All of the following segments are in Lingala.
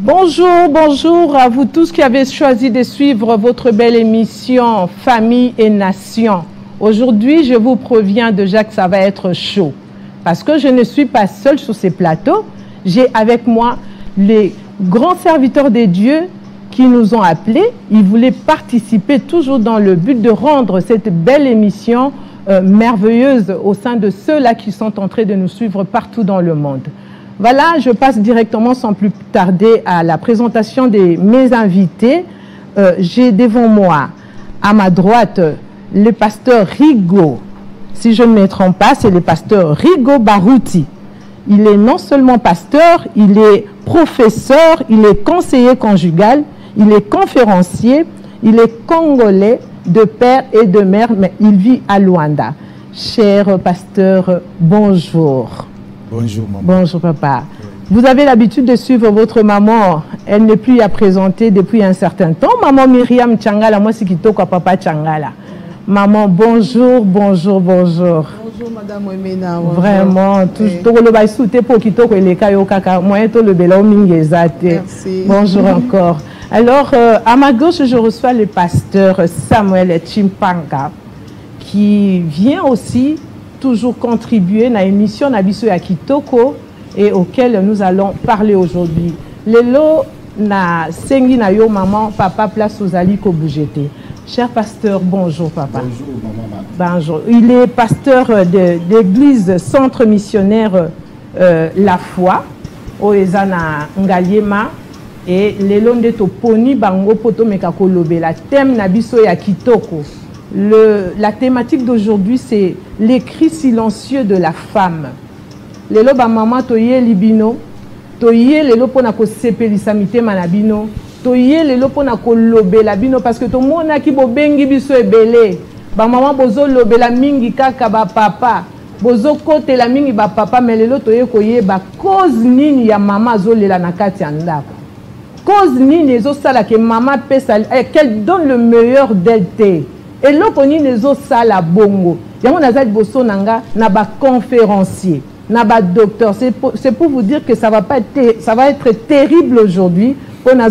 Bonjour, bonjour à vous tous qui avez choisi de suivre votre belle émission Famille et Nation. Aujourd'hui, je vous préviens déjà que ça va être chaud. Parce que je ne suis pas seule sur ces plateaux. J'ai avec moi les grands serviteurs de Dieu qui nous ont appelés. Ils voulaient participer toujours dans le but de rendre cette belle émission merveilleuse au sein de ceux-là qui sont en train de nous suivre partout dans le monde. Voilà, je passe directement sans plus tarder à la présentation de mes invités. J'ai devant moi, à ma droite, le pasteur Rigo. Si je ne me trompe pas, c'est le pasteur Rigo Barouti. Il est non seulement pasteur, il est professeur, il est conseiller conjugal, il est conférencier, il est congolais de père et de mère, mais il vit à Luanda. Cher pasteur, bonjour. Bonjour maman. Bonjour papa. Vous avez l'habitude de suivre votre maman. Elle n'est plus à présenter depuis un certain temps. Maman Myriam Tchangala, moi c'est qui toque à papa Tchangala. Maman, bonjour, bonjour, bonjour. Bonjour madame Ouemena. Vraiment, tout le bail souté pour qui toque les kayo kaka. Moi tout le belo mingezate. Merci. Bonjour encore. Alors, à ma gauche, je reçois le pasteur Samuel Chimpanga qui vient aussi toujours contribuer à l'émission Nabiso ya Kitoko et auquel nous allons parler aujourd'hui. Lelo na sengi na yo maman papa place aux ali ko bougete. Cher pasteur, bonjour papa. Bonjour maman. Bonjour. Il est pasteur de l'église centre missionnaire La Foi au Ezana Ngaliema et lelo ndeto poni bango poto mekako lobela thème Nabiso ya Kitoko. La thématique d'aujourd'hui, c'est les cris silencieux de la femme. Lelo ba maman toye libino, toye lelo pona ko sepelisa mitema na bino, toye lelo pona ko lobela bino parce que to mona ki bo bengi biso ebele. Ba maman bozo lobela mingi kaka ba papa, bozo kote la mingi ba papa mais lelo toye koye ba cause nini ya mama zolela na kati ya ndako. Cause nini ezo sala ke mama pesa qu'elle donne le meilleur d'elle te. Et là, on a sala bongo. Il y a un conférencier, un docteur. C'est pour vous dire que ça va être terrible aujourd'hui. Mais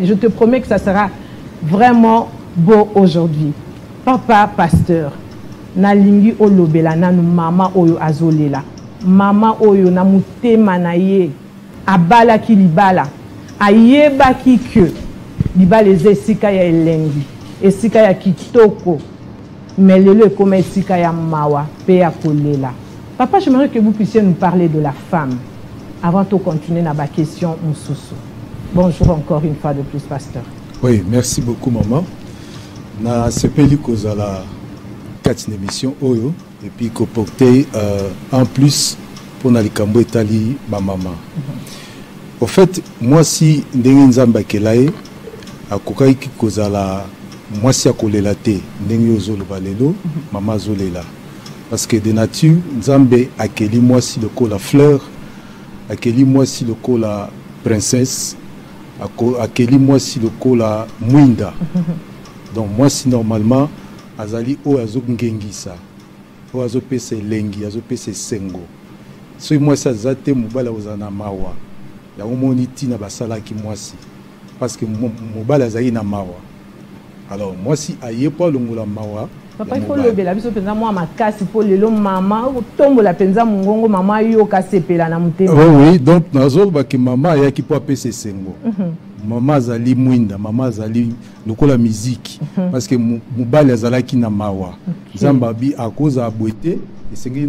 je te promets que ça sera vraiment beau aujourd'hui. Papa, pasteur, nalingi olobela nanu mama oyo azolela. Mama oyo na mutema na ye. Abala ki libala. Ayeba ki ke. Libala esika ya elengi, esika ya kitoko, mais lelo comme esika ya mawa, pe ya kolela. Papa, j'aimerais que vous puissiez nous parler de la femme avant de continuer dans ma question Moussoussou. Bonjour encore une fois de plus, pasteur. Oui, merci beaucoup maman. Na sepeli kozala 4 émissions oyo et puis ko porter en plus pour na likambo etali ba maman. Au fait, moi si ndenge nzamba kelaye akokaiki kozala mwasi akolela te ndenge ozoloba lelo mama azolela parce que de nature nzambe akeli mwasi lokola fleur, akeli mwasi lokola princesse, akeli mwasi lokola mwinda. Donc mwasi normalement azali o azongengisa o azopesa elengi azopesa sengo so mwasi azate mobala ozana mawa ya omoni tina basalaki mwasi parce que mobile azali na mawa. Alors moi si aye pas longola mawa papa il faut lobela biso penza moi makasi pour lelo mama tombo la penza mungongo mama yo kasepela na mutema. Oui donc nazo ba ki mama ya ki po apese sengo. Mama azali mwinda, mama azali lokola musique parce que mobile azalaki na mawa. Zambabi akoza abwete esengi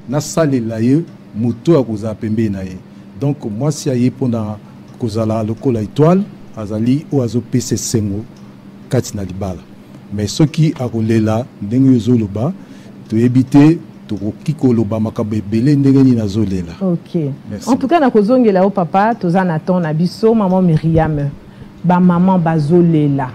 na salela ye muto akoza pembe na ye. Donc moi si aye pona kozala lokola étoile azali o azopese sengo kati na libala mais soki akolela ndenge yozoloba to ebite to kikoloba makabo ebele ndenge ni nazolela. OK. Merci. En tout cas na kozongela o papa tozana ton na biso maman Myriam ba maman bazolela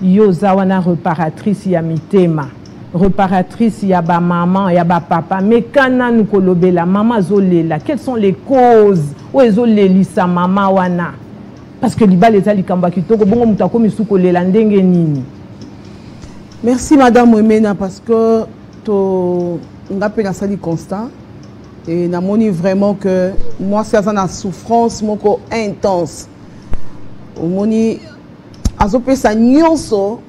yo zawana reparatrice ya mitema reparatrice ya ba maman ya ba papa mais kana nous kolobela maman zolela quelles sont les causes o ezolelisa mama wana parce que libala ezali kamba kitoko bongo mutako misuko lela ndenge nini. Merci madame Ouemena parce que to ngapela sali constant Et namoni vraiment que moi c'est une souffrance moko intense. Omoni azo pesa nyonso,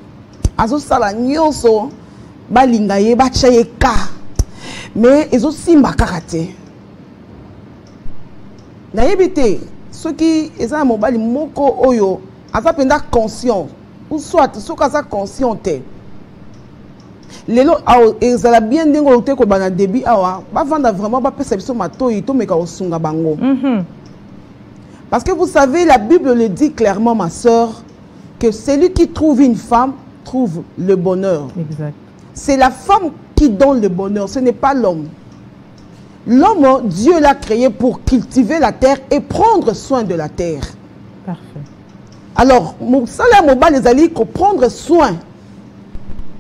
azo sala nyonso balinga ye ba chaye ka. Mais ezo simba karate. Na yebite ceux qui eza mobali moko oyo aza penda conscient ou soit ceux qui aza consciente. Lelo ezala bien ndenge te ko bana début awa ba vanda vraiment ba pesa biso matoyi to meka osunga bango. Parce que vous savez la Bible le dit clairement ma sœur que celui qui trouve une femme trouve le bonheur. Exact. C'est la femme qui donne le bonheur, ce n'est pas l'homme. L'homme, Dieu l'a créé pour cultiver la terre et prendre soin de la terre. Parfait. Alors, mon salaire mobile les alliés pour prendre soin.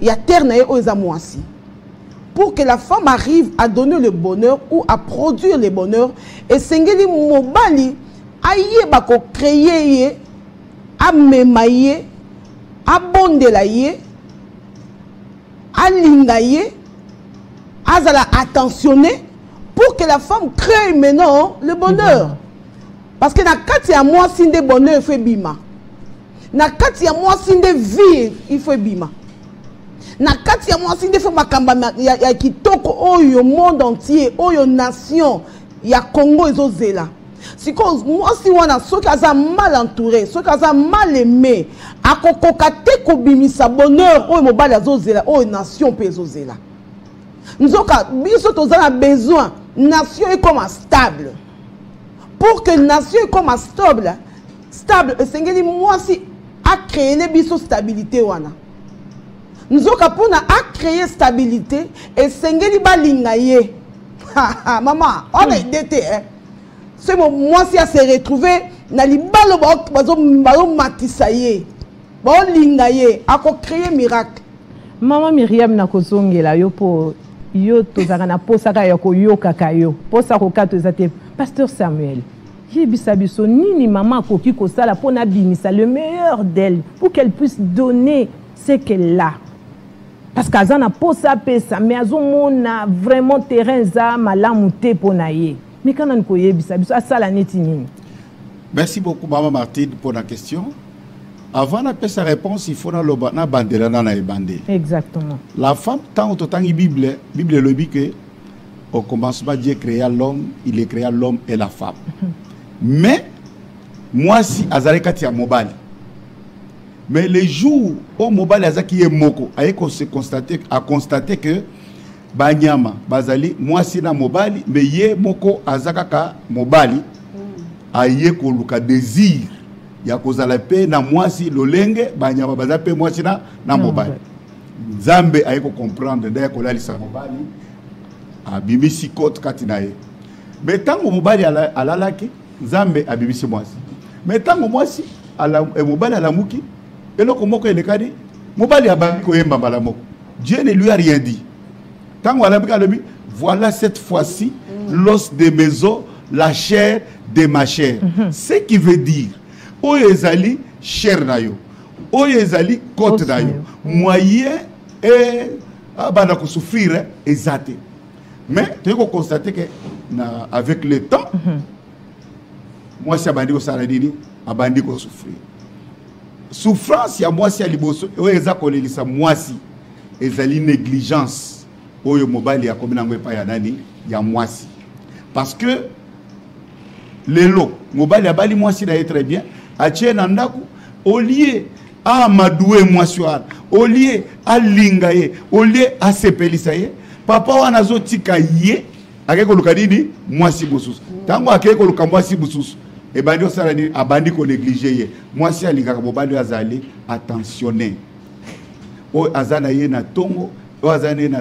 Il y a terre aussi. Pour que la femme arrive à donner le bonheur ou à produire le bonheur, et sengeli mobali aye bako créer a memaye a bondelaye a lingaye azala attentionné pour que la femme crée maintenant le bonheur. Parce que na kati ya moi sinde bonheur il faut bima. Na kati ya moi sinde vie il faut bima. Na kati ya moi sinde faut makamba ya kitoko oyo monde entier oyo nation ya Congo ezozela. Si moi si wana soki aza mal entouré, soki aza mal aimé, akokoka te ko bimisa bonheur oyo mobali azozela oyo nation pe ezozela. Nzoka biso tozana besoin nation est comme stable. Pour que nation est comme stable, sengeli moi si a créé les biso stabilité wana. Nous avons créé stabilité et sengeli balingaye. Maman, on est dété. C'est moi si a se retrouvé na libalo bazo matisaye. Ba lingaye a créé miracle. Maman Myriam na kozongela yo po yo tozaka na posaka ya koyoka kayo. Posa ko katozate Pasteur Samuel. Yebisa biso nini maman koki kosala pona bimisa le meilleur d'elle pour qu'elle puisse donner ce qu'elle a. Parce qu'azana posa pesa mais azomona vraiment terrain za malamu te pona ye. Mais quand on yebisa biso asala neti nini? Merci beaucoup maman Martine pour la question. Avant de faire sa réponse, il faut na bandela na ebandé. Exactement. La femme tant autant Bible le dit que au commencement Dieu créa l'homme, il est créa l'homme et la femme. Mais moi si azalekati ya mobali. Mais les jours où mobali azaki est moko, a constaté que banyama bazali moi si na mobali mais ye moko azakaka mobali aye ko luka désir ya kozala pe na moi si lolenge banyama bazape moi si na mobali. Nzambe aye ko comprendre d'ailleurs ko lalisa mobali abimisi kote katina ye. Mais tango mobali alalaki Nzambe abimisi moi si. Mais tango moi si mobali alamuki eloko moko elekadi mobali abami ko yemba mbala moko. Dieu ne lui a rien dit. Tango alambi voilà cette fois-ci l'os de mes os, la chair de ma chair. Ce qui veut dire oyo ezali chair na yo, oyo ezali côte na yo, moyen et bana ko souffrir ezate. Mais tu peux constater que avec le temps moi si abandi ko sala dini abandi ko souffrir. Souffrance ya moi si aliboso oyo ezakolelisa moi si ezali négligence oyo mobali ya komina ngwe ya nani ya moi si. Parce que lelo mobali abali moi si d'ailleurs très bien atie na ndaku au lieu a madoué moi soir au lieu a lingaye au lieu a sepelisa ye papa wana zotika ye akeko lukadini moi si bosusu tango akeko lukambo si bosusu e bandi osala ni abandi ko négliger ye moi si alingaka mobali azali attentionné o azana ye na tongo o azana na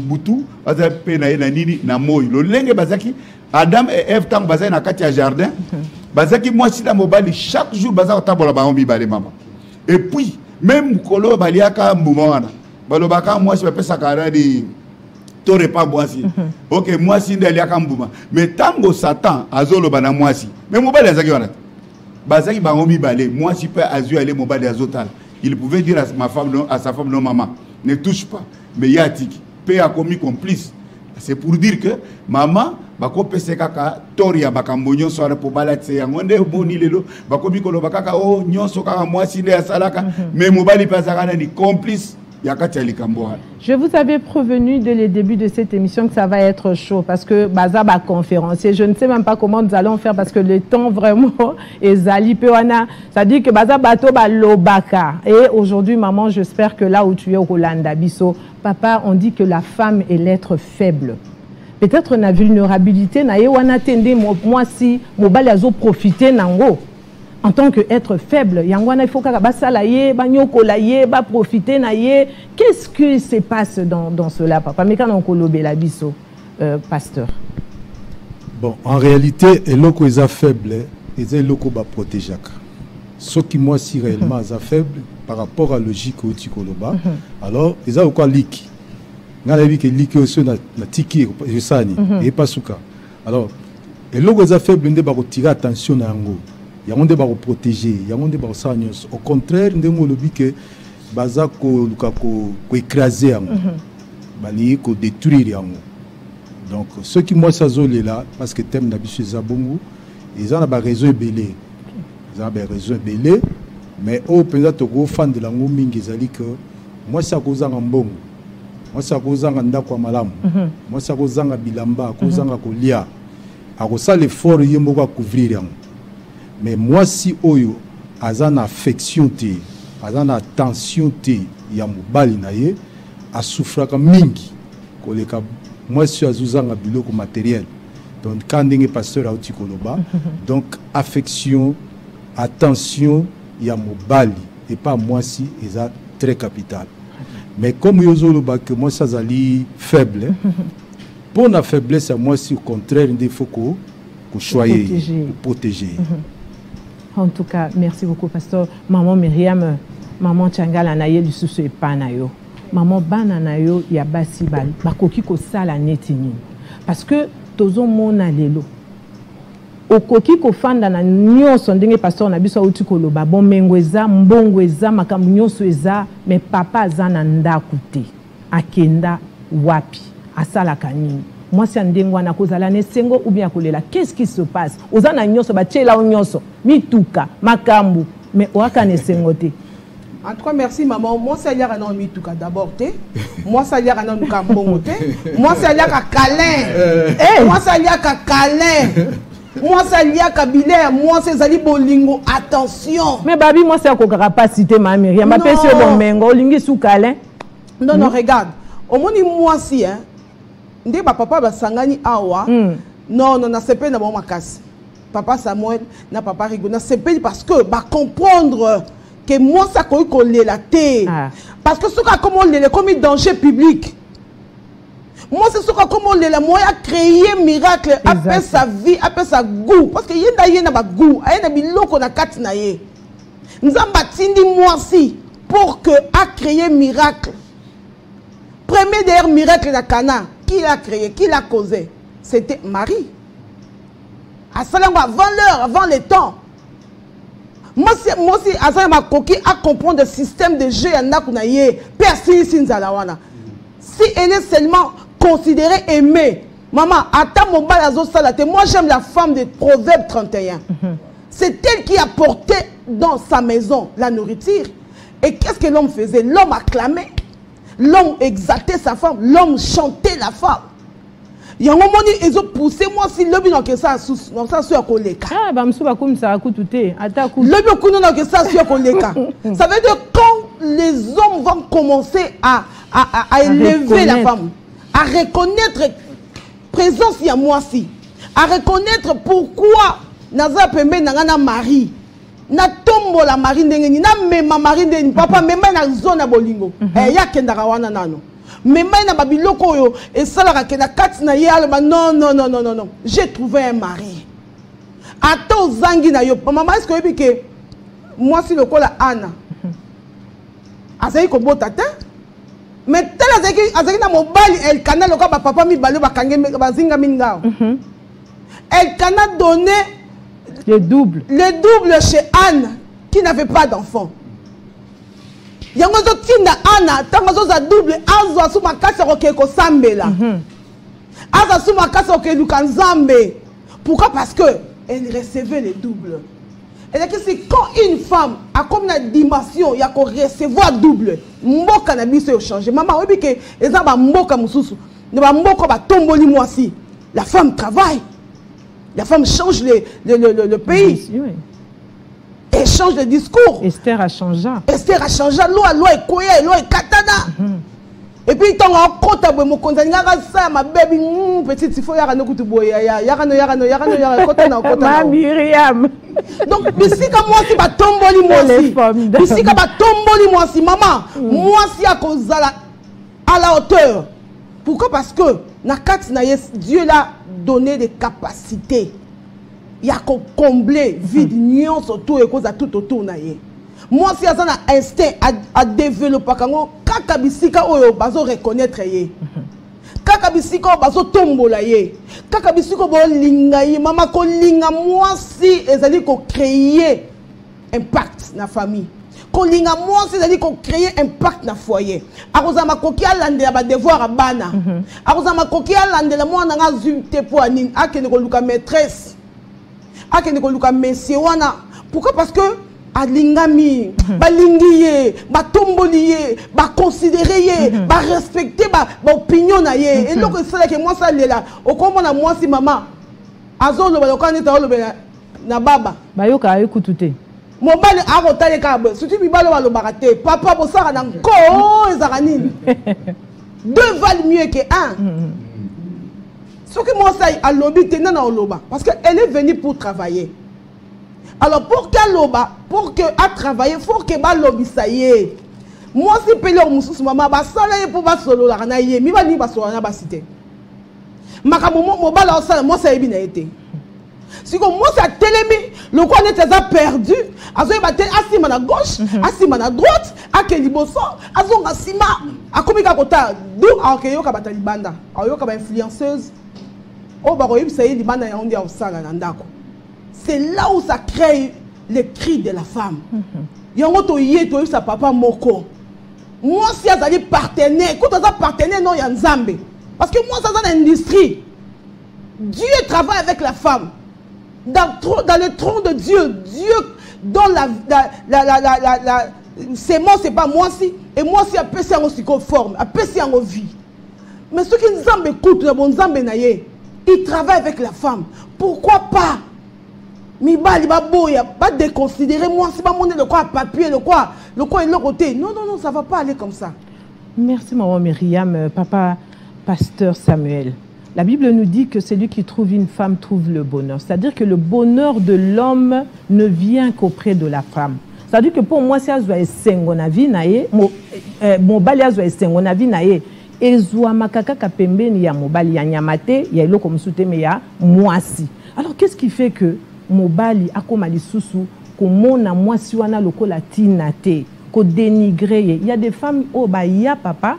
butu azana pe na ye na nini na moyi lo lenge bazaki Adam et Ève tango bazaki na kati ya jardin bazaki moi si la mobali chaque jour bazaki tabola ba ombi balé maman et puis même kolo baliaka mbuma wana balobaka moi si pesa karadi tore pas moi si OK moi si ndaliaka mbuma mais tango Satan azoloba na moi si mais mobali azaki wana bazaki ba ombi balé moi si peut azu aller mobali azotal il pouvait dire à ma femme non, à sa femme non maman ne touche pas mais yatiki pe a commis complice C'est pour dire que maman bako pese kaka toria bakambo nyonso ara po balatse yango nde boni lelo bako bikolo bakaka o nyonso kaka mwasi nde asalaka mais mobali pasaka ni complice yakati ya likambo. Je vous avais prévenu dès le début de cette émission que ça va être chaud parce que baza ba conférencier, je ne sais même pas comment nous allons faire parce que le temps vraiment est zali pewana, ça dit que baza bato ba lobaka. Et aujourd'hui maman, j'espère que là où tu es au Rolanda Bisso, papa, on dit que la femme est l'être faible. Peut-être na vulnérabilité na ye wana tende moi si mobali azo profiter nango. En tant qu'être faible, il faut profiter. Qu'est-ce qui se passe dans cela, papa? Mais quand on collobe la biso, pasteur. Bon, en réalité, les locaux sont faibles, les locaux sont protégés. Ce qui moi si réellement est faible par rapport à la logique au Tikoloba, alors ils ont quoi lik. N'a la vie que lik aussi na tiki je sani et pas souka. Alors les locaux sont faibles, ils doivent tirer attention à ngo. Il y a des gens protéger, il y a des gens qui au contraire, il y a des gens qui écraser, qui détruire. Donc, ceux qui moi ça là, parce que thème d'habitude Zabongo, ils ont des raisons belées. Ils ont des raisons belées, mais au peut-être gros fan de la ngoming, ils ont dit que moi ça cause un bon, moi ça cause un ndako malam, moi ça cause un bilamba, cause un kolia, à cause ça l'effort il y a à couvrir. Mais moi si oyo azana affection te azana attention te ya mobali na ye a souffraka mingi koleka moi si azuzanga biloko matériel donc quand ndenge pasteur auti koloba donc affection attention ya mobali et pas moi si eza très capital. Mais comme yozoloba que moi ça zali faible pour la faiblesse à moi si au contraire il faut que choyer protéger. En tout cas, merci beaucoup, pasteur. Maman Myriam, maman Tchangala na ye lisusu epana yo. Maman bana na yo ya basi bal. Bakoki ko sala netini. Parce que tozo mona lelo. Okoki ko fanda na nyonso ndenge pasteur na biso uti ko loba bon mengweza mbongweza makambu nyonso eza mais papa zana ndaku te. Akenda wapi? Asala kanini. Moi, c'est un dingwana kozala nesengo ou bien kolela. Qu'est-ce qui se passe? Ozana nyonso ba tchela nyonso. Mituka, makambu, mais oaka nesengo te. En tout cas, merci maman. Moi, ça y a un mituka d'abord te. Moi, ça y a un mukambongo te. Moi, ça y a un câlin. Moi, ça y a un câlin. Moi, ça y a un bilaire. Moi, c'est Zali Bolingo. Attention. Mais babi, moi, c'est un capacité, ma mère. Il m'a pensé au mengo, lingi sous câlin. Non, non, regarde. Au moins, moi, si, hein. Ndé papa basangani awa non non na sepe na bon makasi papa Samuel na papa Rigo na sepe parce que ba comprendre que moi ça ko la té parce que ce ka comment le comme danger public moi c'est ce ka comment le moi a créé miracle après sa vie après sa goût parce que yenda ba goût ayena biloko na kati na ye nzamba tindi moi si pour que a créé miracle premier d'ailleurs miracle na Cana. Qui l'a créé? Qui l'a causé? C'était Marie. À Salango, avant l'heure, avant le temps. Moi aussi, Azan ma coquille à comprendre le système de jeu en Nakunaye, Persi Sinzalawana. Si elle est seulement considérée aimée, maman, attends mon balazo salate. Moi, j'aime la femme de Proverbe 31. C'est elle qui a porté dans sa maison la nourriture. Et qu'est-ce que l'homme faisait? L'homme acclamait. L'homme exaltait sa femme, l'homme chantait la femme. Il y a un moment où ils ont poussé moi si le but que ça sous ça sur koleka. Ah bah m'souba comme ça coûté. Attaque. Le but que ça sur koleka. Ça veut dire quand les hommes vont commencer à élever la femme, à reconnaître présence il y a moi si, à reconnaître pourquoi naza pembe nangana Marie. Na tombo la marine ndengeni na mema marine ndengeni papa mema na zona bolingo ya kendaka wana nano mema na babiloko oyo et ça la kenda kati na ye alba non non non non non non j'ai trouvé un mari ato zangi na yo maman est-ce que yebi que moi si le kola Anna azai ko bota te mais tel azaki na mobali el canal ko ba papa mi balo ba kange bazinga mingao el canal donné le double chez Anne qui n'avait pas d'enfant. Il y a un Anna, tant que double, Anzo sous ma casse roke ko sambela. Azasuma kasa okeluka nzambe. Pourquoi? Parce que elle recevait le double. Et que c'est quand une femme a comme une dimension, il y a qu'on recevoir double. Mboka na biso changer. Maman, oui que les aba mboka mususu. Ne ba mboka ba tomboli moi si. La femme travaille. La femme change le pays. Oui, oui. Elle change le discours. Esther a changé. Esther a changé. Loi est koya, loi est katana. Et puis, quand on compte à mon compte, ma baby, petite, il faut y avoir un coup de boya, Myriam. Donc, ici, comme moi, si ma tomboli, moi aussi. Ici, comme ma tomboli, moi aussi, maman, moi aussi, à cause à la hauteur. Pourquoi? Parce que, Dieu l'a donné des capacités. Il y a qu'on combler vide, nion, surtout, et cause à tout autour. Moi, si j'ai un instinct à développer, kaka bisika oyo bazo reconnaître ye. Kaka bisika oyo bazo tombola ye. Kaka bisika bo linga ye. Mama ko linga moi si ezali ko créer impact na famille. Ko linga moi si ezali ko créer impact na foyer. Akoza makoki alande ba devoir a bana. Akoza makoki alande la moi nga zumte po anine. Akene ko luka maîtresse. Akene ko luka monsieur wana. Pourquoi? Parce que alingami, balingiye, batomboliye, ba considérer, ba respecter, ba opinion na ye. Et donc c'est là que moi ça là. Au comment na moi si maman, azolo ba lokani ta olobe na baba. Ba yoka ayekutute. Mon bali a rotale ka ba. Surtout bi balo balo barate. Papa bo sara na ko ezarani. Deux valent mieux que un. Ce que moi ça a lobby tena na oloba parce que elle est venue pour travailler. Alors pour qu'elle travailler, il faut que elle lobby ça y est. Moi si pele o mususu mama ba sala ye pour ba solo la na ye mi ba ni ba solo na ba cité. Makamo mo ba la sala moi ça ebina été. Si comme moi ça télémi, le quoi n'était pas perdu, azo ba té asima na gauche, asima na droite, akeli boso, azo ngasima, akomika kota, do akeyo ka batali banda, ayo ka ba influenceuse. O ba ko yibisa yi banda ya ondia o sala na ndako. C'est là où ça crée le cri de la femme. Yango to yé to sa papa moko. Moi si azali partenaire, quand on a partenaire non ya nzambe. Parce que moi ça dans l'industrie. Dieu travaille avec la femme. Dans le tronc de Dieu, Dieu dans la c'est moi c'est pas moi si et moi si a péché en forme, a péché en vie. Mais ceux qui nzambe écoutent le bon nzambe na ye, il travaille avec la femme. Pourquoi pas? Mi bali ba boya, pas déconsidérer moi si pas monter le quoi papier le quoi est le côté. Non ça va pas aller comme ça. Merci maman Myriam, papa pasteur Samuel. La Bible nous dit que celui qui trouve une femme trouve le bonheur. C'est-à-dire que le bonheur de l'homme ne vient qu'auprès de la femme. C'est-à-dire que pour moi si azwa esengo na vie na ye, mo bali azwa esengo na vie na ye, ezwa makaka ka pembeni ya mobali ya nyamate, ya eloko msute me ya mwasi. Alors qu'est-ce qui fait que mobali akoma lisusu komona mwasi wana lokola tinate ko dénigrer? Il y a des femmes oh ba ya papa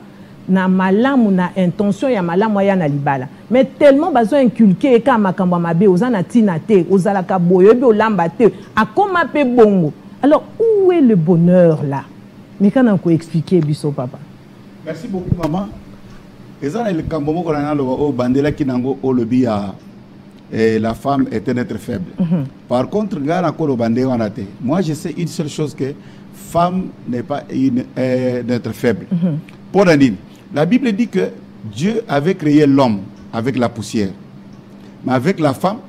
na malamu na intention ya malamu ya na libala mais tellement bazo inculquer ka makambo mabe ozana tinate ozala ka boyo be olamba te akoma pe bongo. Alors où est le bonheur là? Mais quand on peut expliquer biso papa. Merci beaucoup maman. Ezana le kambomo ko na lo o bandela kinango o lobi ya la femme est un être faible. Par contre, moi je sais une seule chose que femme n'est pas un être faible. Pour la Bible dit que Dieu avait créé l'homme avec la poussière. Mais avec la femme,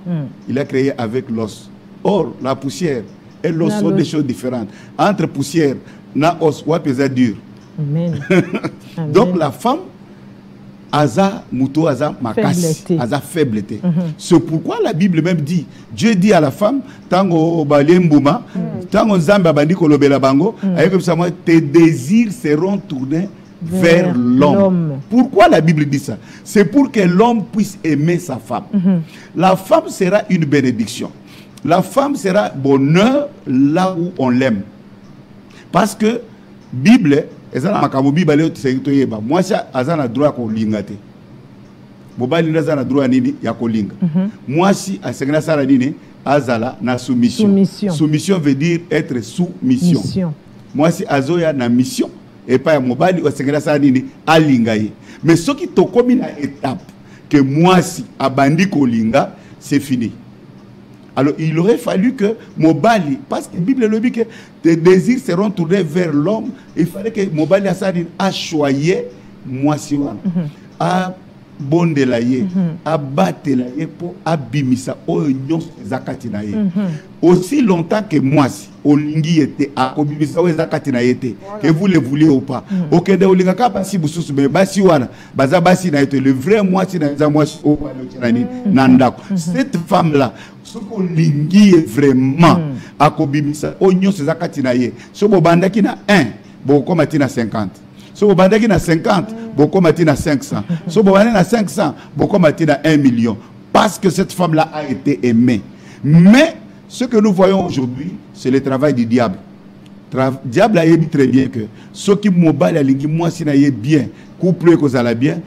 il a créé avec l'os. Or, la poussière et l'os sont des choses différentes. Entre poussière et os, c'est dur. Amen. Donc la femme, Aza muto aza makasi, aza faibleté. C'est pourquoi la Bible même dit, Dieu dit à la femme, tango balembuma, tango nzamba bandi kolobela bango, avec ça tes désirs seront tournés vers l'homme. Pourquoi la Bible dit ça? C'est pour que l'homme puisse aimer sa femme. La femme sera une bénédiction. La femme sera bonheur là où on l'aime. Parce que Bible moi ça azana droit ko lingate mobali nazana droit nini ya kolinga moi si asengna sala nini azala na soumission veut dire être soumission moi si azoya na mission et pas mobali asengna sala nini alingaye mais ce qui to komi na étape que moi si abandi kolinga, c'est fini. Alors il aurait fallu que Mobali, parce que la Bible le dit que tes désirs seront tournés vers l'homme, il fallait que Mobali a choisi moi si a bonde la ye, a battre la ye pour abimisa oignon zakati na ye. Aussi longtemps que moi si olingi était a obimisa o zakati na yete, que vous le voulez ou pas. OK de olinga ka basi bususu me basi wana, baza basi na yete le vrai moi si na moi si o nandako. Cette femme là, ce olingi est vraiment a obimisa oignon zakati na ye. So bobandaki na 1, boko matina 50. Si vous avez 50, beaucoup matin à 500. Si vous avez 500, beaucoup matin à 1 million. Parce que cette femme-là a été aimée. Mais ce que nous voyons aujourd'hui, c'est le travail du diable. Le diable a dit très bien que ceux qui m'ont dit, moi, si je bien, couple que ça va bien,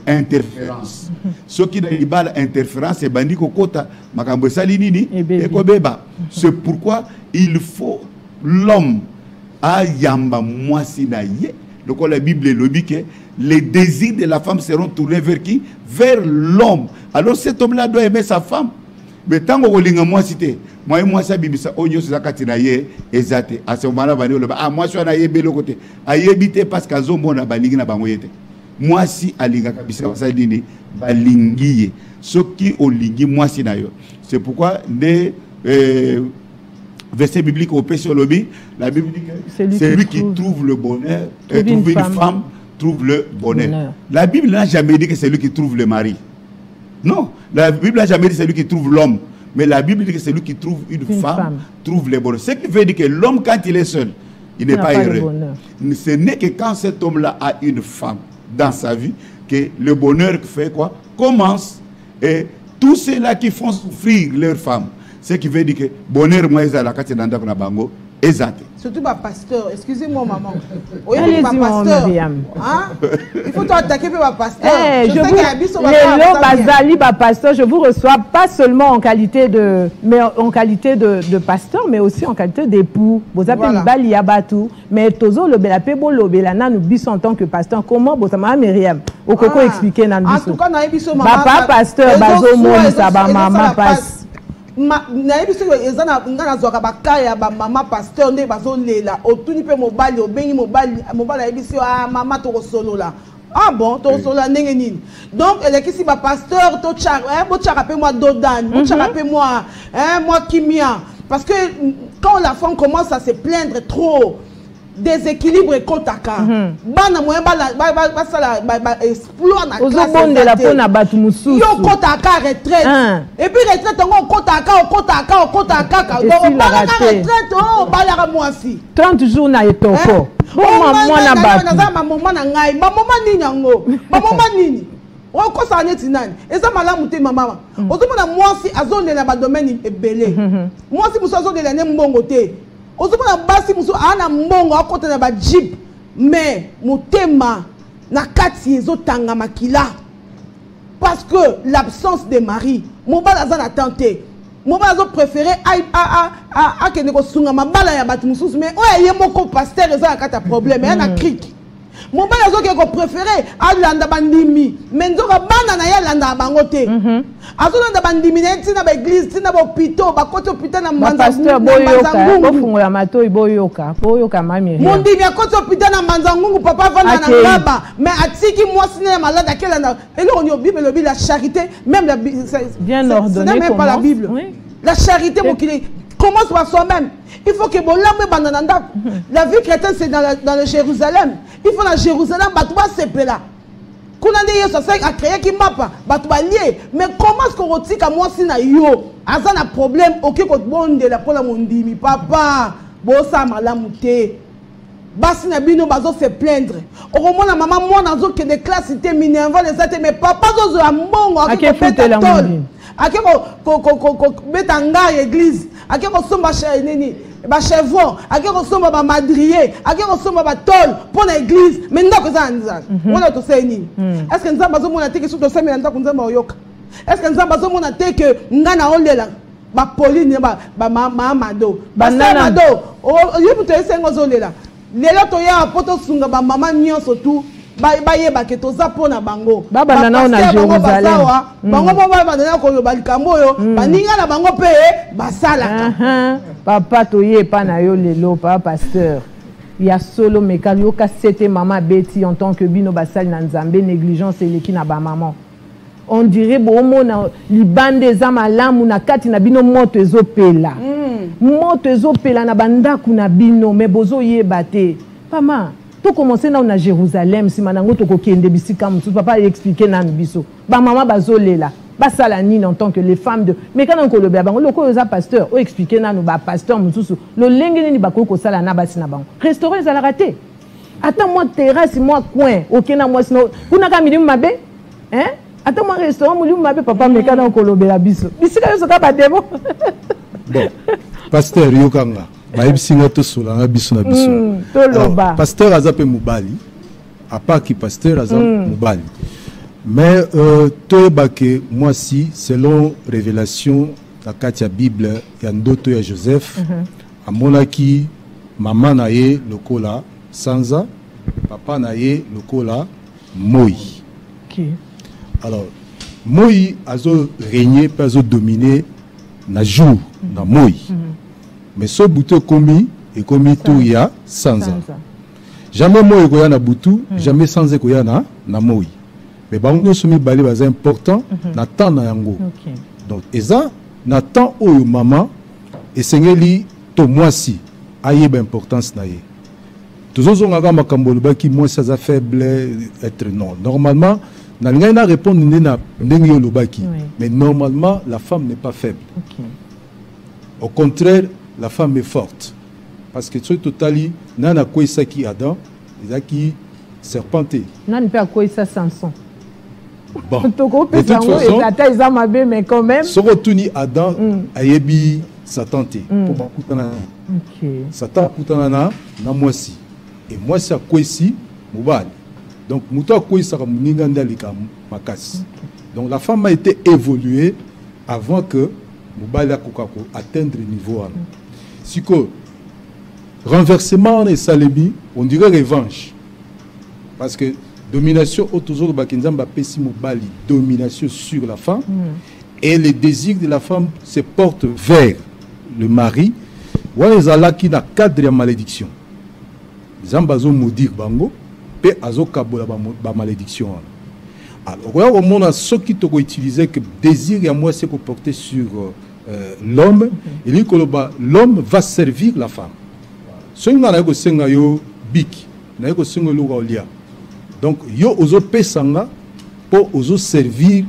interférence. Ceux qui n'ont pas l'interférence, c'est bandi kokota, makambo salinini, et kobeba. C'est pourquoi il faut l'homme. Ayamba moi si na ye. Donc la Bible le dit que les désirs de la femme seront tournés vers qui? Vers l'homme. Alors cet homme-là doit aimer sa femme. Mais tant que vous moi cité, moi ça bibisa onyo zakati na ye ezate. À ce moment-là moi je suis na ye belo côté. Ayebite parce qu'azo mona balingi na bango yete. Moi si alinga kabisa ça dini balingi. Ce qui olingi moi si na yo. C'est pourquoi les verset biblique au sur le lobby, la Bible dit que c'est lui qui trouve le bonheur, et trouve une femme, trouve le bonheur. La Bible n'a jamais dit que c'est lui qui trouve le mari. Non, la Bible n'a jamais dit que c'est lui qui trouve l'homme. Mais la Bible dit que c'est lui qui trouve une femme, trouve le bonheur. Ce qui veut dire que l'homme, quand il est seul, il n'est pas heureux. Ce n'est que quand cet homme-là a une femme dans sa vie, que le bonheur fait quoi? Commence. Et tous ceux-là qui font souffrir leur femme, ce qui veut dire que bonheur moi la carte dans la bango exact. Surtout ma pasteur, excusez-moi maman. Allez-y mon Myriam. Il faut attaquer ma pasteur. Je vous reçois pas seulement en qualité de pasteur mais aussi en qualité d'époux. Vous appelez Bali Yabatou mais tozo le belape bo le belana nous bis en tant que pasteur comment vous ça Myriam au coco expliquer nan biso. En tout cas na biso maman. Papa pasteur bazo mo ça ba maman passe. Nayebi siko ezana ngana zwaka bakaya ba mama pasteur nde bazolela otuni pe mobali obengi mobali ayebi siko mama to solola bon to solola ndenge nini donc elekisi ba pasteur to chara bo chara pe moi dodan bo chara pe moi moi kimia parce que quand la femme commence à se plaindre trop déséquilibre kotaka bana moyen ba sala exploit na classe de la pona batu mususu yo kotaka retraite et puis retraite on kotaka donc bana retraite bala mwasi 30 jours na etoko maman na batu maman na ngai maman nini yango maman nini o ko sa neti nani eza malamu te mama ozomona mwasi azonela ba domaine ebele mwasi muso azonela ne mbongo te ozomona basi muso ana mbongo akota na ba jeep mais motema na kati ezotanga makila parce que l'absence de mari mobala za na tante mobala zo préféré a kende ko sunga mabala ya batu mususu mais oya ye moko pasteur eza kata problème ya na crique mobala zo ke ko préféré a landa bandimi mais nzoka bana na ya landa bango te azolanda bandimi na tina ba église tina ba hôpital ba kote hôpital na manzangungu bo fungola matoi boyoka mami mondimi ya kote hôpital na manzangungu papa vanda na ngaba mais atiki mwasi na malade akela na elo on Bible le la charité même la bien ordonné même pas la Bible la charité pour qu'il commence par soi-même. Il faut que la vie chrétienne c'est dans le Jérusalem. Il faut dans Jérusalem batouba sepela. Kunande yeso ça a créé qui mapa batouba lié. Mais comment est-ce qu'on retire à moi si na yo azan a problème OK ko bonde la pola mondimi papa bosa malamuté. Basi na bino bazo se plaindre. Au moment la maman moi nazo que des classes était minerva les até mais papa zo a mbongo akipeta tol. Akiko betanga église. Akiko somba nini ba chevron, akiko somba ba madrier, akiko somba ba tol pour l'église. Mais ndako za nza. Wona to say nini? Est-ce que nzamba zo mona te que sur to semaine ndako nzamba oyoka? Est-ce que nzamba zo mona te que ngana olela ba Pauline ba mama do. Ba nana do. O yibu to esengo zo lela. Lelo to ya poto sunga ba mama nyonso tout. bayeba ke toza pona bango baba na na Jérusalem bango ba na ko yoba likambo yo baninga na bango pe basala papa toye pa na yo lelo papa pasteur ya solo mekali yo ka sete mama beti en tant que bino basali na nzambe négligence eleki na ba maman on dirait bomo na libande za malamu na kati na bino moto ezopela moto ezopela na bandaku na bino me bozo yeba te pama to commencer na Jérusalem si manango to kokende bisika musu papa expliquer na biso ba mama bazolela basala nini en tant que les femmes de mais quand on koloba bango loko za pasteur o expliquer na no ba pasteur musu lo lenge nini ba ko sala na basi na bango restaurant za la raté attends moi terrasse moi coin okena moi sino kuna ka milimu mabe hein attends moi restaurant milimu mabe papa mais quand on koloba biso bisika yo soka ba demo bon pasteur yokanga bayebisinga tosolanga biso na biso pasteur azape mobali à part qui pasteur azap mobali mais toyeba ke moi si selon révélation na kati ya Bible ya ndoto ya Joseph amonaki mama na ye lokola Sanza papa na ye lokola Moi. Alors Moi azo régner pas azo dominer na jour na Moi. Mais ce bouton commis et commis tout ya Sanza. Jamais Moi koya na butu, jamais Sanza koya na Moi. Mais bango somi bali baza important na temps na yango. Donc eza na temps oyo maman esengeli to mwasi ayeba importance na ye. Toujours on a makambo lobaki mwasi aza faible être non. Normalement na linga na répondre na ndenge yo lobaki. Mais normalement la femme n'est pas faible. Au contraire, la femme est forte. Parce que tu totali nana koisa ki Adam, ezaki serpenté. Nana pe koisa Samson. Bon. De toute façon, mais quand même. Ce retourni Adam ayebi Satan te. Satan kutana na mwasi. Et mwasi a koisi mobali. Donc muto a koisa muninga ndalika makasi. Donc la femme a été évoluée avant que mobali akokako atteindre niveau là. Si que renversement et salemi, on dirait revanche. Parce que domination autour de Bakinzamba Pessi Mobali, domination sur la femme, et les désirs de la femme se portent vers le mari. Ouazala qui n'a cadre de malédiction. Zambazo maudire bango, pe azo kabola ba malédiction. Alors, au monde a ce qui te utiliser que désir et moi c'est pour porter sur l'homme, et lui l'homme va servir la femme. Ce qui n'a pas senga yo bik, n'a pas senga logaolia. Donc yo ozo pesanga pour ozo servir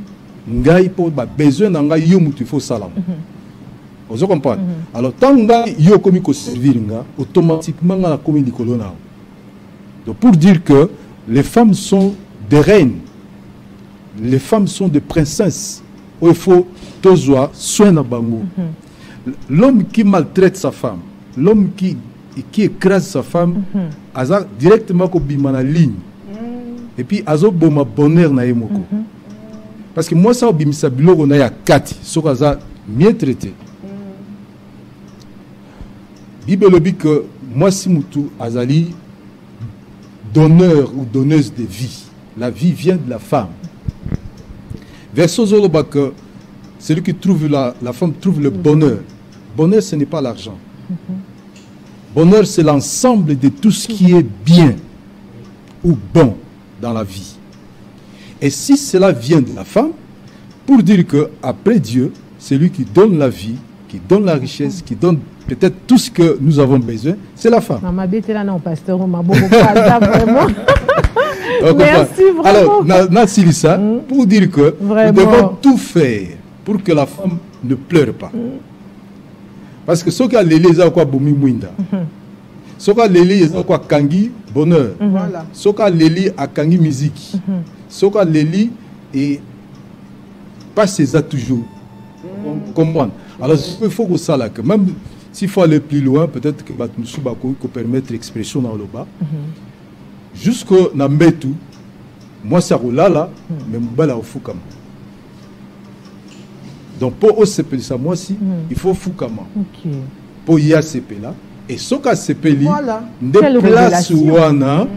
ngai pour ba besoin na ngai yo mutu faut salam. Ozo comprendre. Alors tant ngai yo komi ko servir nga automatiquement nga la komi likolo na. Donc pour dire que les femmes sont des reines. Les femmes sont des princesses. Il faut toujours soin na bango. L'homme qui maltraite sa femme, l'homme qui écrase sa femme, aza directement ko bimana ligne. Et puis azo boma bonheur na yemoko. Parce que moi ça obimisa biloko na ya kati, soka za mieux traité. Bible le dit que moi si mutu azali donneur ou donneuse de vie. La vie vient de la femme. Verset Zoloba que celui qui trouve la femme trouve le bonheur. Bonheur ce n'est pas l'argent. Bonheur c'est l'ensemble de tout ce qui est bien ou bon dans la vie. Et si cela vient de la femme, pour dire que après Dieu, c'est lui qui donne la vie, qui donne la richesse, qui donne peut-être tout ce que nous avons besoin, c'est la femme. Maman bête là non pasteur, vraiment. Merci vraiment. Alors, Nassilissa, pour dire que nous devons tout faire pour que la femme ne pleure pas. Parce que ce qui a l'élé, c'est quoi boumi mouinda. Ce qui a l'élé, c'est quoi kangi bonheur. Ce qui a l'élé, à kangi musique. Ce qui a l'élé, et pas c'est ça toujours. Comprendre. Alors, il faut que ça là, que même s'il faut aller plus loin, peut-être que nous peut permettre l'expression dans le bas. Jusqu'à Nambetu, moi ça roule là, mais Mbala au Foukama. Donc pour OCP, ça moi aussi, il faut Foukama. Pour IACP là, et ce qu'à CP là, des places où on a,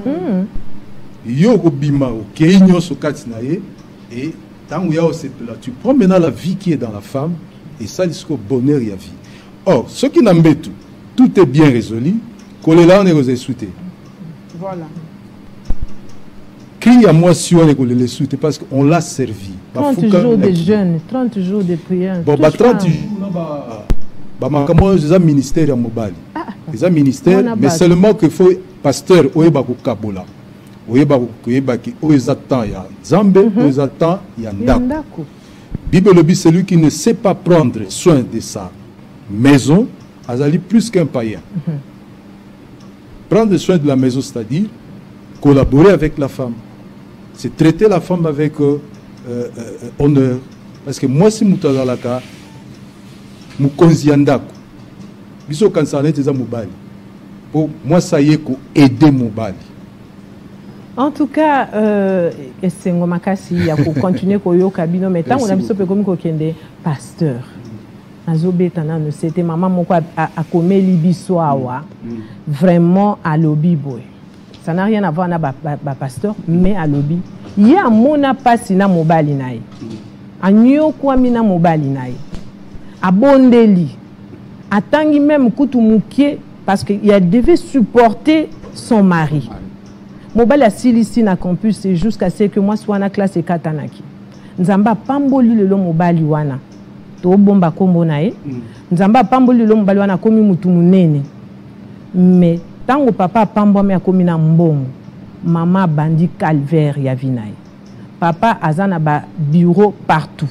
yo bima okei nyonso kati na ye et tango ya osepela tu prends maintenant la vie qui est dans la femme et ça jusqu'au bonheur ya vie. Or ce qui n'embête tout est bien résolu kolela on est resouté. Voilà. Crie à moi si on est les souhaité parce qu'on l'a servi. 30 jours de jeûne, 30 jours de prière. Bon, 30 jours, c'est un ministère à Mobali. C'est un ministère, mais seulement qu'il faut pasteur, Oyeba Kabola. Oyeba qui Oyezatan ya Zambé, Oyezatan ya Ndako. Bible le dit celui qui ne sait pas prendre soin de sa maison, azali plus qu'un païen. Prendre soin de la maison, c'est-à-dire collaborer avec la femme. C'est traiter la femme avec honneur. Parce que moi, si je suis dans la cas, je suis biso kansane teza mobali. Pour moi, ça y est, aider mobali. En tout cas, esengo makasi ya ko continuer ko yo kabino metan on a biso pe komi ko kende pasteur. Azobeta na no c'était maman moko a komeli biso awa. Vraiment à lobby boy. Ça n'a rien à voir avec le pasteur, mais à lobby. Il y a mon passé na mobali naï. Anyo kwa mina mobali naï. Abondeli. Atangi même kutu mukie parce qu'il devait supporter son mari. Mobali a silisi na campus c'est jusqu'à ce que moi soit na classe et katanaki. Nzamba pamboli le mobali wana. To bomba kombo naï. Nzamba pamboli le mobali wana komi mutu munene. Mais tango papa pambo me akomi na mbongo mama bandi calvaire ya vinai papa azana ba bureau partout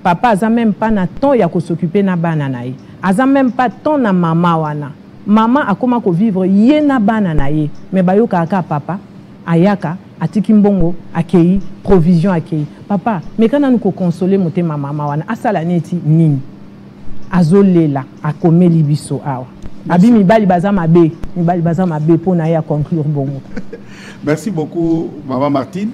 papa aza même pas na temps ya ko s'occuper na bana nae aza même pas temps na mama wana mama akoma ko vivre ye na bana nae mais bayoka aka papa ayaka atiki mbongo akei provision akei papa mais kana nuko consoler motema mama wana asala neti nini azolela akomeli biso awa. Abi mibali baza mabe pour na conclure bongo. Merci beaucoup maman Martine.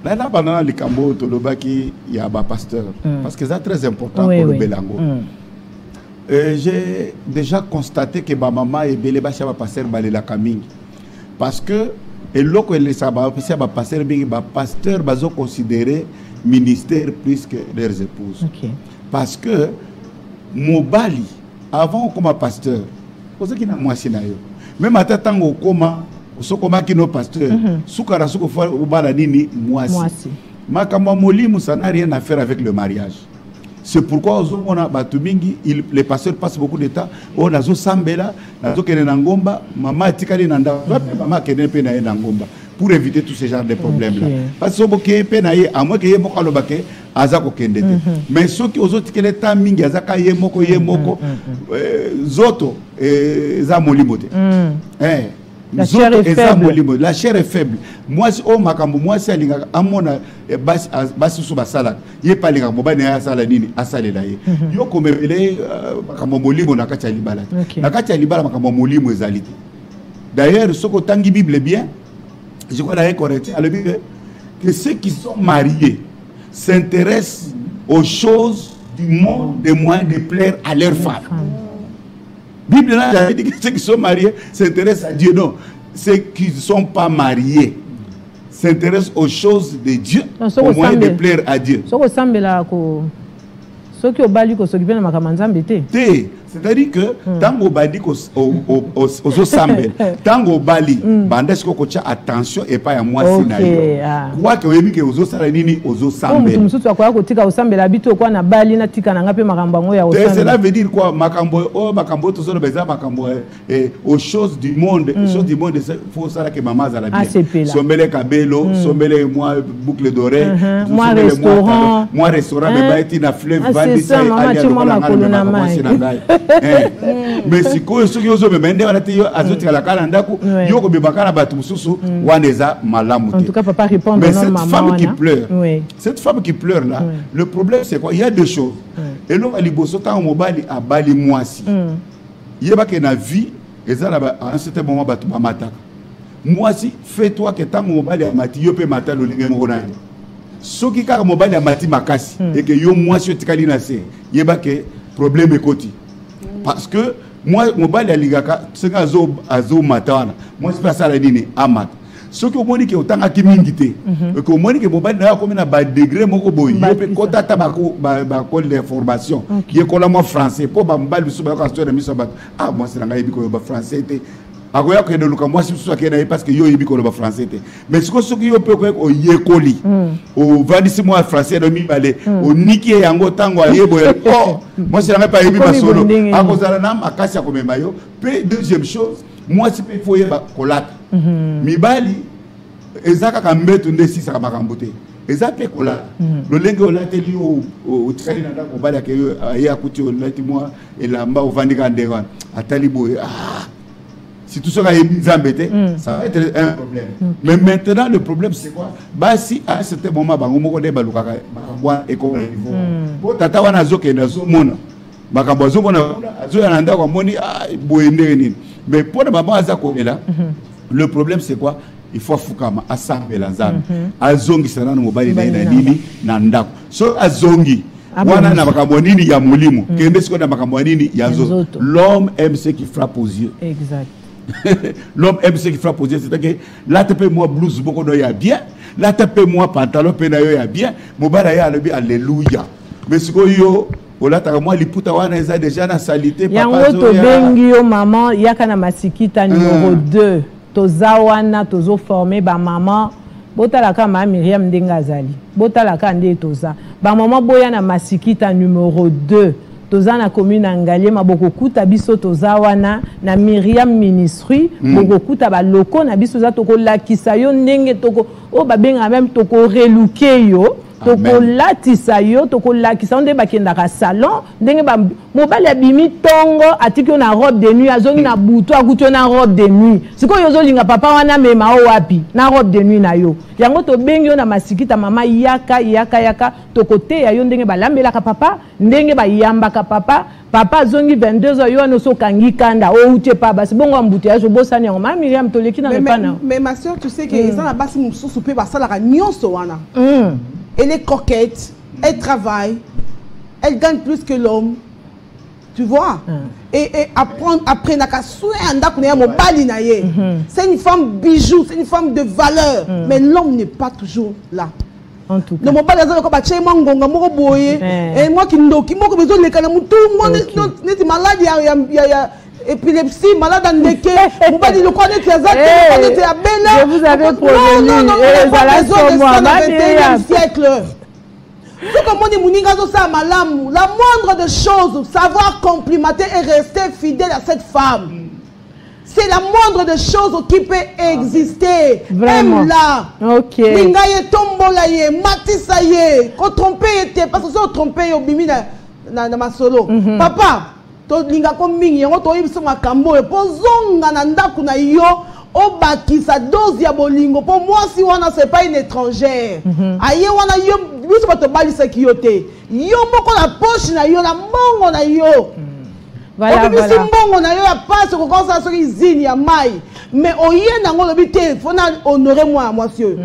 Là pendant le cambo tolobaki il y a ba pasteur parce que c'est très important pour le Belango. J'ai déjà constaté que ma maman et belé ba pasteur balela kaming parce que et loko le saba ba pasteur bingi ba pasteur bazo considérer ministère plus que leurs épouses. Parce que mobali avant comme pasteur qui n'a moi même à tango koma sokoma qui no pasteur soukara soko fa ubala nini moi makamba molimu ça n'a rien à faire avec le mariage. C'est pourquoi on a batumingi les pasteurs passent beaucoup de temps on a zo sambela nazo kene na ngomba mama tikali na nda mama kene pe na ngomba pour éviter tous ces genres de problèmes là parce que boké pe na ye à moins que ye moko lobake azako kende mais ceux qui aux autres que les temps mingi azaka ye moko zoto za molimote la chair est faible. La chair est faible. Moi, oh makambo, moi c'est alinga amona basi sous basala. Yé pas linga moba ne asala nini asale la ye. Yo komele makambo molimo na kati ya libala. Na kati ya libala makambo molimo ezalite. D'ailleurs, ce que tangi Bible bien, je crois d'ailleurs correct. Le Bible que ceux qui sont mariés s'intéressent aux choses du monde des moyens de plaire à leur femme. Bible a dit que ceux qui sont mariés s'intéressent à Dieu. Non, ceux qui ne sont pas mariés s'intéressent aux choses de Dieu, au moyen de plaire à Dieu. C'est-à-dire que tango bali aux sambel, tango bali, bandes ko kocha attention et pas à moi sinayo. Quoi que webi que aux salanini aux sambel. Cela veut dire quoi makambo to zo beza makambo aux choses du monde, choses du monde faut ça que maman za la bien. Sombele kabelo, sombele moi boucle d'oreille, moi restaurant, mais baiti na fleuve vandi ça mais si quoi ceux qui osent me mender on a dit azoti la kala ndaku yoko bebakana batu mususu waneza malamu. En tout cas papa répond mais cette femme qui pleure cette femme qui pleure là le problème c'est quoi il y a deux choses et l'homme ali bosota mobali a bali mwasi yeba que na vie ezala à un certain moment batu bamataka mwasi fais-toi que tant mobali a mati yo pe mata lo linga ngona soki ka mobali a mati makasi et que yo mwasi otikali na se yeba que problème ekoti. Parce que moi, mon bal aligaka, c'est azo matana. Moi, c'est pas ça la nini amat. Ce que vous dites, autant qui m'invite, que vous dites que vous avez comme un degré, mon boy, il peut contacter ma col d'information, qui est comme français, pour m'emballer sur ma question de mise en bas. Ah, moi, c'est la maille que français. Agoya que nous moi si soit qu'il parce que yo yebi ko le français mais ce que yo peut ko yekoli au 26 mois français de mi balé au niki yango tango ayebo oh moi c'est la pas yebi ba solo akozala na makasi ya komema yo puis deuxième chose moi si peut faut yeba kolata mi bali ezaka kambetu ndesi saka makambote ezaka kolata le lenge olateli au tsali na ko bala ke yo ya kuti olati moi elamba ovandika ndeka atali boye si tout ça est embêté, ça va être un problème. Mais maintenant, le problème, c'est quoi? Bah, si à un certain moment, bah, on va dire, bah, et qu'on pour tata wana zo ke na zo mona. Bah, quand zo mona, zo yananda kwa moni, ah, boyende ni. Mais pour le maman aza ko là, le problème, c'est quoi? Il faut fukama asambe la nzambe. Azongi sana no mobali na nini na ndako. So azongi. Wana na makambo nini ya mulimo. Kende siko na makambo nini ya zo. L'homme aime ce qui frappe aux yeux. Exact. L'homme aime ce qui frappe aux yeux, c'est-à-dire que là tu peux moi blouse beaucoup de ya bien, là tu peux moi pantalon penayo ya bien, mobala ya lebi alléluia. Mais ce que yo ola ta moi liputa wana eza déjà na salité papa. Yango to bengi yo maman yaka na masikita numéro 2. Toza wana tozo formé ba maman botala ka ma Myriam Ndengazali. Botala ka nde toza. Ba maman boya na masikita numéro 2. Toza na commune Angalie maboko kuta biso toza wana na Myriam Ministry boko kuta ba loko na biso za toko lakisa yo ndenge toko o ba benga même toko reluke yo toko latisa yo toko lakisa onde ba kenda ka salon ndenge ba mobali abimi tongo atiki na robe de nuit azongi na butu akuti na robe de nuit siko yo zo linga papa wana mema o wapi na robe de nuit na yo yango to bengi yo na masikita mama yaka toko te ya yo ndenge ba lambela ka papa ndenge ba yamba ka papa zongi 22h yo no so kangi kanda o uche pa basi bongo embouteillage bosani yango ma Myriam toleki na repana mais ma sœur tu sais que ça na basi mususu pe ba sala ka nyonso wana elle est coquette, elle travaille, elle gagne plus que l'homme. Tu vois? Et après, c'est une femme bijou, c'est une femme de valeur. Mais l'homme n'est pas toujours là. En tout cas. Le mobile, et moi qui épilepsie, malade en déqué, vous allez le connaître, je vous avais prévenu, et le siècle. La moindre des choses, savoir complimenter et rester fidèle à cette femme. C'est la moindre des choses qui peut exister. Vraiment. Aime-la. Ok. Mingaye tombolaye, matisaye, ko tromper était parce que so tromper au bimi na ma solo. Papa to linga ko mingi yango to yibisa makambo e pozonga na ndaku na yo obakisa dose ya bolingo po moi si wana c'est pas une étrangère aye wana yo biso bato balisa kiyote yo moko na poche na yo na mbongo na yo voilà voilà mbongo na yo ya passe ko konsa so izini ya mai mais oye nango lobi te faut na honorer moi monsieur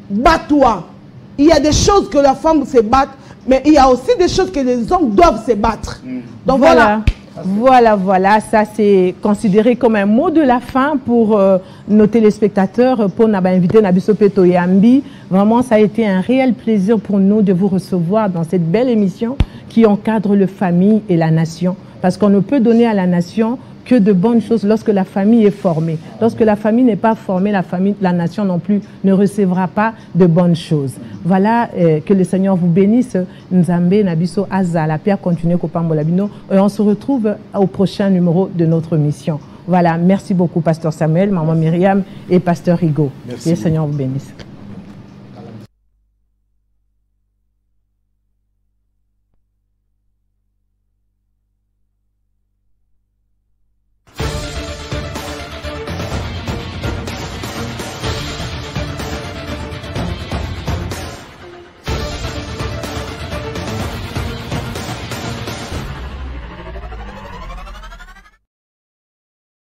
bat-toi. Il y a des choses que la femme se batte, mais il y a aussi des choses que les hommes doivent se battre. Donc voilà. Voilà, ça c'est considéré comme un mot de la fin pour nos téléspectateurs, pour nous inviter Nabiso Peto Yambi. Vraiment, ça a été un réel plaisir pour nous de vous recevoir dans cette belle émission qui encadre la famille et la nation. Parce qu'on ne peut donner à la nation que de bonnes choses lorsque la famille est formée. Lorsque la famille n'est pas formée, la nation non plus ne recevra pas de bonnes choses. Voilà, que le Seigneur vous bénisse. Nzambe, Nabiso, Azala, Pierre, continue Kopambolabino. Et on se retrouve au prochain numéro de notre mission. Voilà, merci beaucoup, Pasteur Samuel, Maman Myriam et Pasteur Rigaud. Que le Seigneur vous bénisse.